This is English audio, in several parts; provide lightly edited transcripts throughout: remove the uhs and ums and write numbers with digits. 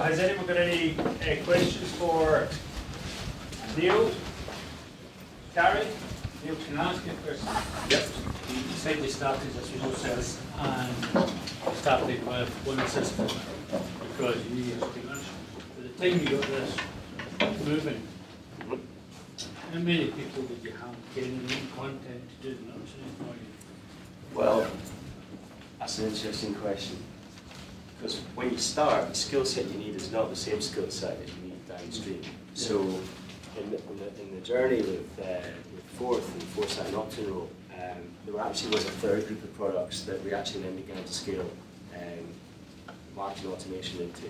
has anyone got any questions for Neil? Gary? Neil, can I ask you a question? Yep. You said you started as a process and you started with one system because you needed to be much. By the time you got this moving, how many people did you have getting new content to do the nurturing for you? Well, that's an interesting question. Because when you start, the skill set you need is not the same skill set as you need downstream. So in the journey with Forth and Foresight and Optinol, there actually was a third group of products that we actually then began to scale marketing automation into.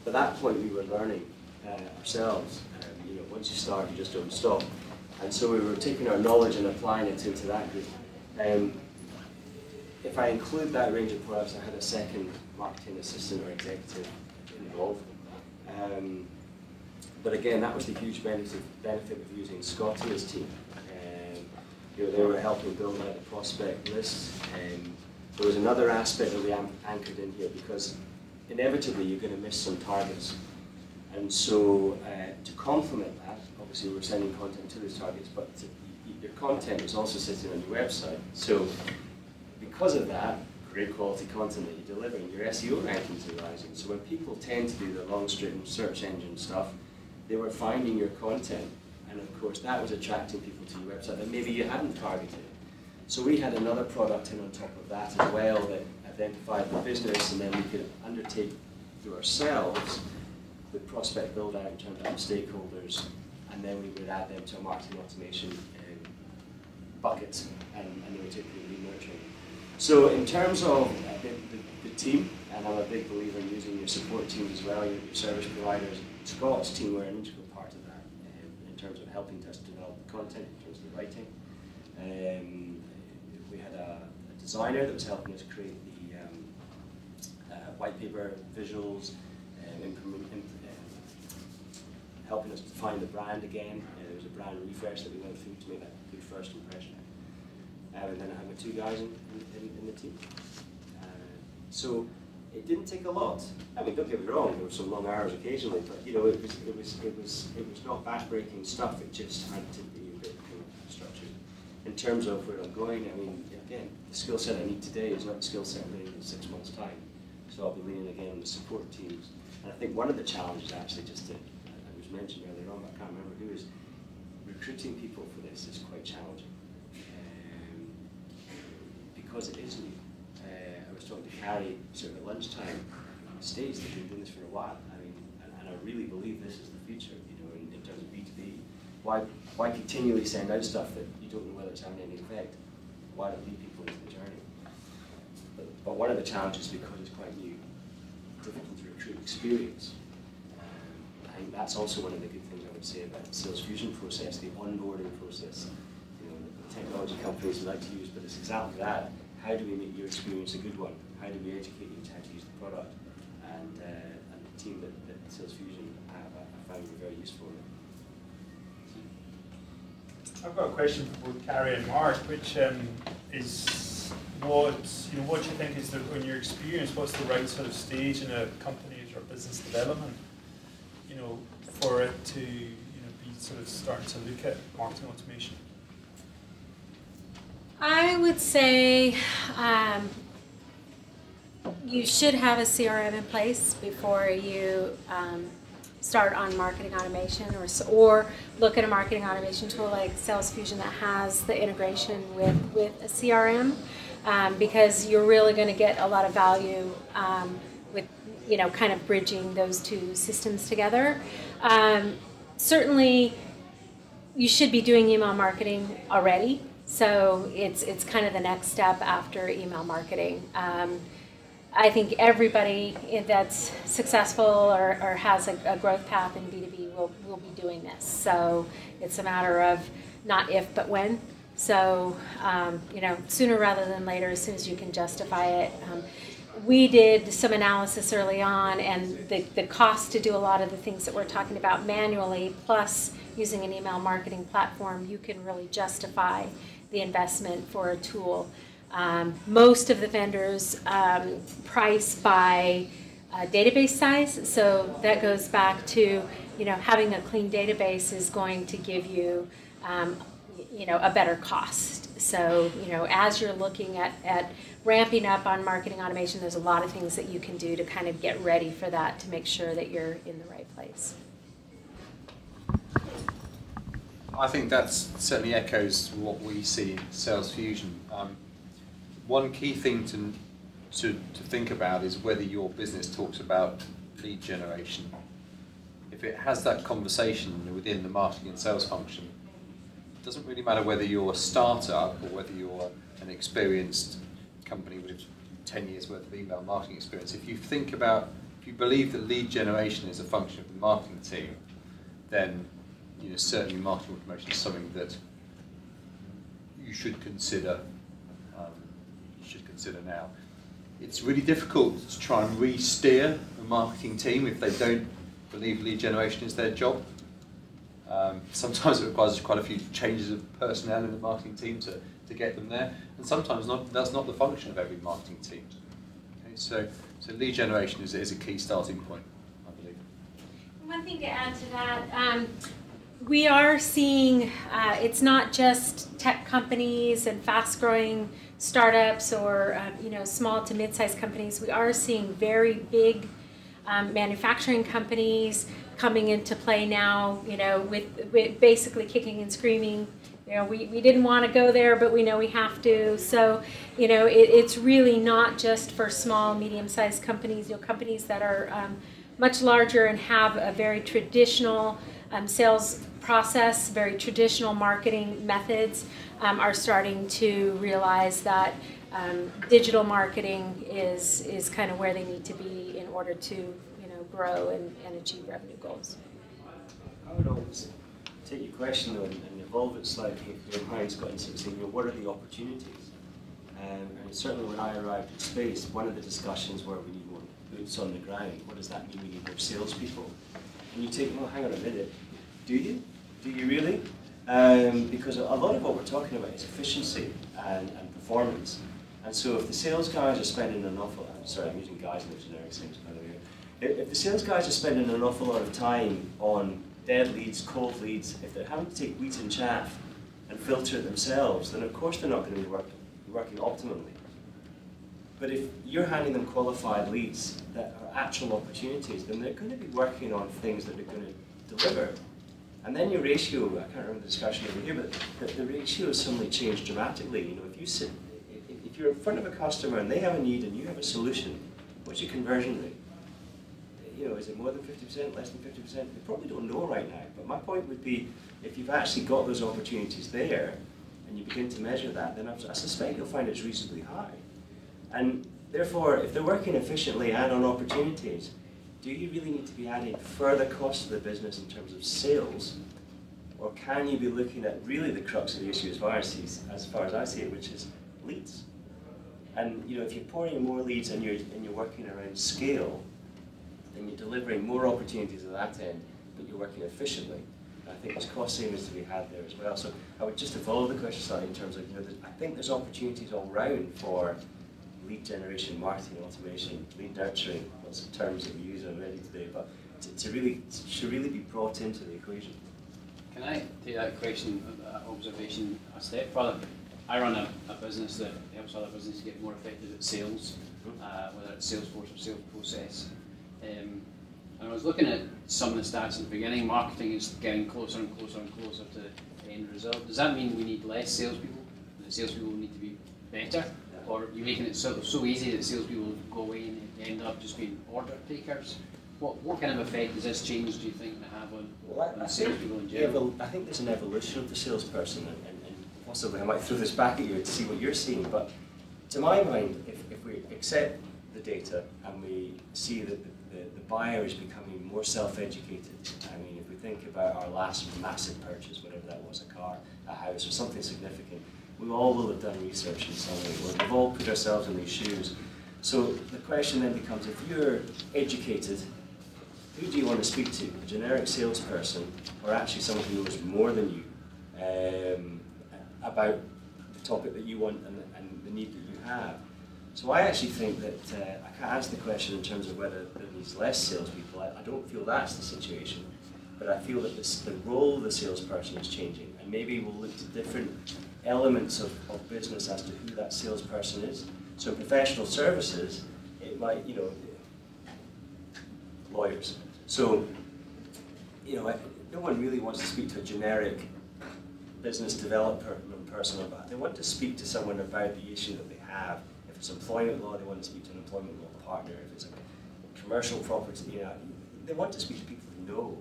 At that point, we were learning ourselves. You know, once you start, you just don't stop. And so we were taking our knowledge and applying it into that group. If I include that range of products, I had a second marketing assistant or executive involved. But again, that was the huge benefit of using Scott and his team. You know, they were helping build out the prospect list. There was another aspect that we anchored in here because inevitably you're going to miss some targets. And so to complement that, obviously we're sending content to those targets, but your content is also sitting on your website. So because of that, great quality content that you're delivering, your SEO rankings are rising. So when people tend to do the long string search engine stuff, they were finding your content. And of course, that was attracting people to your website that maybe you hadn't targeted. So we had another product in on top of that as well that identified the business, and then we could undertake through ourselves the prospect build out in terms of stakeholders, and then we would add them to a marketing automation bucket, and they would typically be nurturing. So in terms of the team, and I'm a big believer in using your support teams as well, your service providers, Scott's team were an integral part of that in terms of helping us develop the content, in terms of the writing. We had a designer that was helping us create the white paper visuals, helping us define the brand again. There was a brand refresh that we went through to make that good first impression. And then I had my two guys in the team. So it didn't take a lot. I mean, don't get me wrong, there were some long hours occasionally, but you know, it was not back-breaking stuff. It just had to be a bit kind of structured. In terms of where I'm going, I mean, again, the skill set I need today is not the skill set I need in 6 months' time. So I'll be leaning again on the support teams. And I think one of the challenges, actually, just to, I was mentioned earlier on, but I can't remember who, is recruiting people for this is quite challenging. Because it is new. I was talking to Carrie sort of at lunchtime. In the States, they've been doing this for a while. I mean, and I really believe this is the future, you know, in terms of B2B. Why continually send out stuff that you don't know whether it's having any effect? Why not lead people into the journey? But one of the challenges, because it's quite new, difficult to recruit experience. I think that's also one of the good things I would say about the sales fusion process, the onboarding process. You know, the technology companies like to use, but it's exactly that. How do we make your experience a good one? How do we educate you to how to use the product? And the team that Sales Fusion I found very useful. I've got a question for both Carrie and Mark, which is what do you think is in your experience, what's the right sort of stage in a company's or business development, you know, for it to be sort of starting to look at marketing automation? I would say you should have a CRM in place before you start on marketing automation, or look at a marketing automation tool like Sales Fusion that has the integration with a CRM, because you're really going to get a lot of value with kind of bridging those two systems together. Certainly, you should be doing email marketing already. So it's kind of the next step after email marketing. I think everybody that's successful or has a growth path in B2B will be doing this. So it's a matter of not if, but when. So, sooner rather than later, as soon as you can justify it. We did some analysis early on, and the cost to do a lot of the things that we're talking about manually, plus using an email marketing platform, you can really justify the investment for a tool. Most of the vendors price by database size. So that goes back to, having a clean database is going to give you, a better cost. So, as you're looking at ramping up on marketing automation, there's a lot of things that you can do to kind of get ready for that, to make sure that you're in the right place. I think that certainly echoes what we see in Sales Fusion. One key thing to think about is whether your business talks about lead generation. If it has that conversation within the marketing and sales function, it doesn't really matter whether you're a startup or whether you're an experienced company with 10 years worth of email marketing experience. If you believe that lead generation is a function of the marketing team, then certainly marketing automation is something that you should consider. Now. It's really difficult to try and re-steer a marketing team if they don't believe lead generation is their job. Sometimes it requires quite a few changes of personnel in the marketing team to get them there, and sometimes that's not the function of every marketing team. Okay, so lead generation is a key starting point, I believe. One thing to add to that, we are seeing it's not just tech companies and fast-growing startups or small to mid-sized companies. We are seeing very big manufacturing companies coming into play now. With basically kicking and screaming. We didn't want to go there, but we know we have to. So it's really not just for small, medium-sized companies. Companies that are much larger and have a very traditional sales process, very traditional marketing methods, are starting to realize that digital marketing is kind of where they need to be in order to grow and achieve revenue goals. I would always take your question though and evolve it slightly if your mind's got into saying, what are the opportunities? And certainly when I arrived at Space, one of the discussions where we need more boots on the ground. What does that mean? We need more salespeople. And you take, well, hang on a minute, do you? Do you really? Because a lot of what we're talking about is efficiency and performance. And so if the sales guys are spending an awful, I'm using guys in the generic sense, by the way. If the sales guys are spending an awful lot of time on dead leads, cold leads, if they're having to take wheat and chaff and filter it themselves, then of course they're not going to be working optimally. But if you're handing them qualified leads that are actual opportunities, then they're going to be working on things that are going to deliver. And then your ratio, I can't remember the discussion over here, but the ratio has suddenly changed dramatically. If you're in front of a customer and they have a need and you have a solution, what's your conversion rate? Is it more than 50%, less than 50%? We probably don't know right now. But my point would be, if you've actually got those opportunities there and you begin to measure that, then I suspect you'll find it's reasonably high. And therefore, if they're working efficiently and on opportunities, do you really need to be adding further cost to the business in terms of sales? Or can you be looking at really the crux of the issue as far as I see it, which is leads? And if you're pouring in more leads and you're working around scale, then you're delivering more opportunities at that end, but you're working efficiently. And I think there's cost savings to be had there as well. So I would just evolve the question slightly in terms of, I think there's opportunities all round for lead generation, marketing automation, lead nurturing, lots of terms that we use already today, but should really be brought into the equation. Can I take that question, observation a step further? I run a business that helps other businesses get more effective at sales, whether it's Salesforce or sales process. And I was looking at some of the stats at the beginning. Marketing is getting closer and closer and closer to the end result. Does that mean we need less salespeople? The salespeople need to be better? Or are you making it so easy that salespeople go away and end up just being order takers? What kind of effect does this change, do you think, have on salespeople in general? I think there's an evolution of the salesperson, and possibly I might throw this back at you to see what you're seeing, but to my mind, if we accept the data and we see that the buyer is becoming more self-educated, I mean, if we think about our last massive purchase, whatever that was, a car, a house, or something significant, we all will have done research in some way. We've all put ourselves in these shoes. So the question then becomes, if you're educated, who do you want to speak to? A generic salesperson, or actually someone who knows more than you about the topic that you want and the need that you have? So I actually think that, I can't answer the question in terms of whether there needs less salespeople. I don't feel that's the situation, but I feel that the role of the salesperson is changing, and maybe we'll look to different elements of business as to who that salesperson is. So in professional services, it might, you know, lawyers. So, you know, no one really wants to speak to a generic business developer person about. They want to speak to someone about the issue that they have. If it's employment law, they want to speak to an employment law partner. If it's a commercial property, you know, they want to speak to people who know.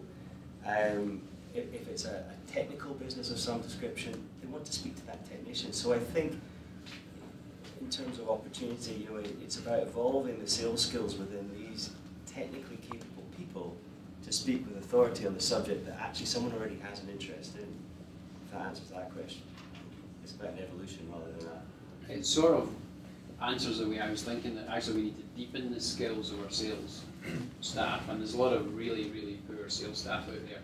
If it's a technical business of some description, they want to speak to that technician. So I think, in terms of opportunity, you know, it's about evolving the sales skills within these technically capable people to speak with authority on the subject that actually someone already has an interest in. If that answers that question. It's about an evolution rather than that. It sort of answers the way I was thinking, that actually we need to deepen the skills of our sales staff, and there's a lot of really, really poor sales staff out there,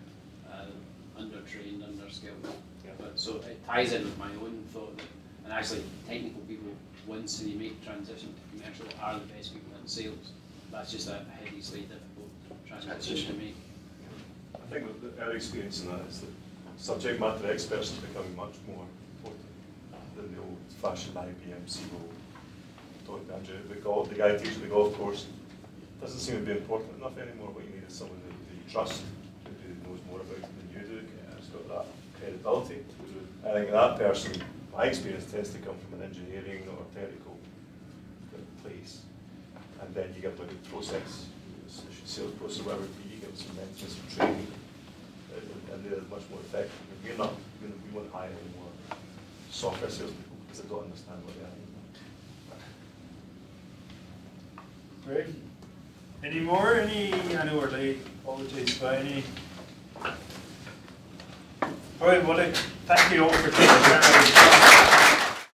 under-trained, under-skilled. Yeah. But so it ties in with my own thought that, and actually technical people, once they make transition to commercial, are the best people in sales. That's just a hideously difficult transition to make. I think that our experience in that is that subject matter experts are becoming much more important than the old-fashioned IBM CEO. The guy teaching the golf course doesn't seem to be important enough anymore. What you need is someone that you trust, who knows more about it than you do, has got that credibility. I think that person, my experience, tends to come from an engineering or technical place. And then you get like a process, sales process, whatever it be, you get some mentoring, some training, and they're much more effective. We won't hire any more software salespeople because they don't understand what they are. Great. Any more? I know we're late, apologies, but any? All right, well, thank you all for taking the time.